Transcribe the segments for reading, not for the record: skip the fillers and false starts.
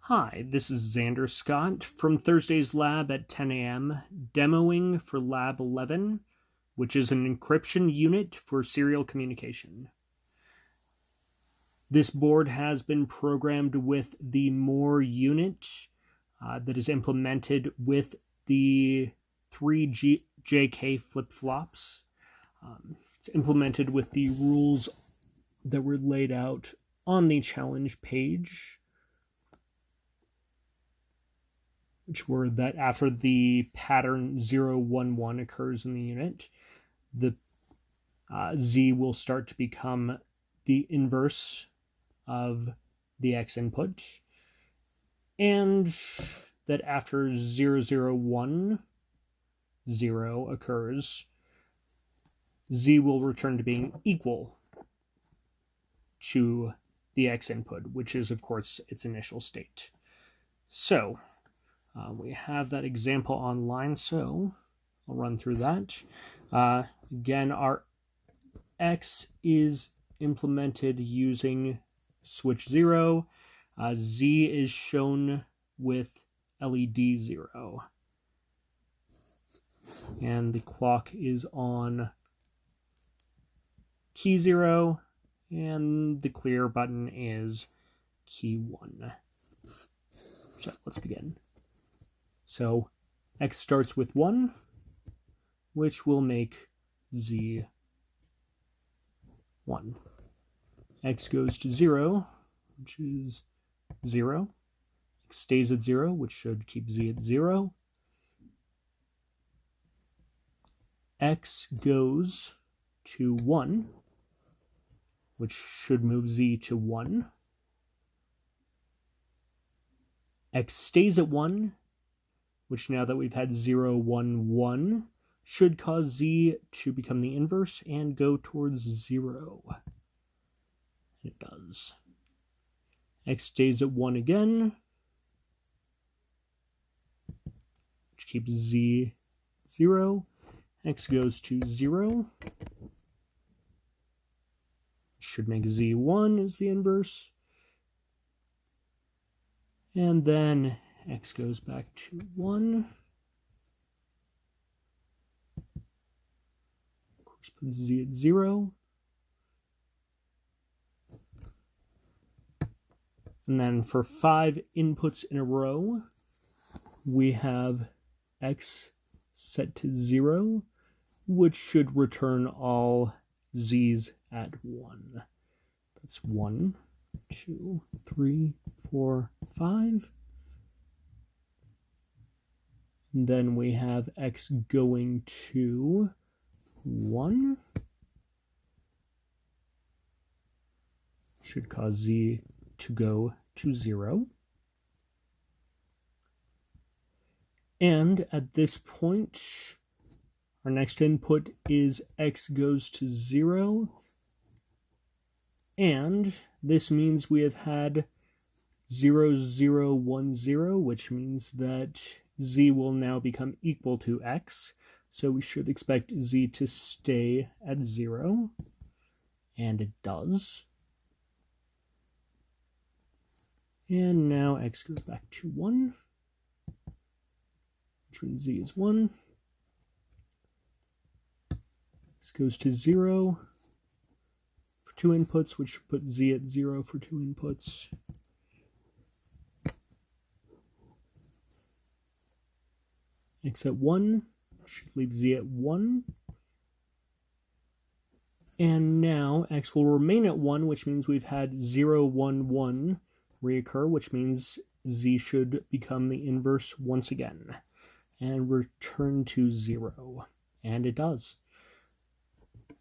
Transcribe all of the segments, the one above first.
Hi, this is Xander Scott from Thursday's lab at 10 a.m. demoing for Lab 11, which is an encryption unit for serial communication. This board has been programmed with the More unit that is implemented with the 3JK flip-flops. It's implemented with the rules that were laid out on the challenge page, which were that after the pattern 011 occurs in the unit, the Z will start to become the inverse of the X input, and that after 001 occurs, Z will return to being equal to the X input, which is, of course, its initial state. So, we have that example online, so I'll run through that. Again, our X is implemented using switch 0. Z is shown with LED 0. And the clock is on key 0, and the clear button is key 1. So let's begin. So X starts with 1, which will make Z 1. X goes to 0, which is 0. X stays at 0, which should keep Z at 0. X goes to 1, which should move Z to 1. X stays at 1, which now that we've had 011, should cause Z to become the inverse and go towards 0. It does. X stays at 1 again, which keeps Z 0. X goes to 0. Should make Z1 as the inverse. And then X goes back to 1. Of course, put Z at 0. And then for 5 inputs in a row, we have X set to 0, which should return all Z's at 1. That's 1, 2, 3, 4, 5. And then we have X going to 1. Should cause Z to go to 0. And at this point, our next input is X goes to 0. And this means we have had 0010, which means that Z will now become equal to X. So we should expect Z to stay at 0. And it does. And now X goes back to 1, which means Z is 1. X goes to 0 for 2 inputs, which should put Z at 0 for 2 inputs. X at 1 should leave Z at 1. And now X will remain at 1, which means we've had 011 reoccur, which means Z should become the inverse once again and return to 0. And it does.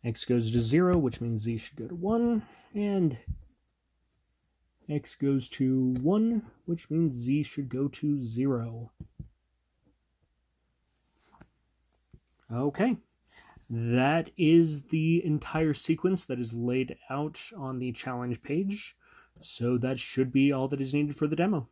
X goes to 0, which means Z should go to 1, and X goes to 1, which means Z should go to 0. Okay, that is the entire sequence that is laid out on the challenge page. So that should be all that is needed for the demo.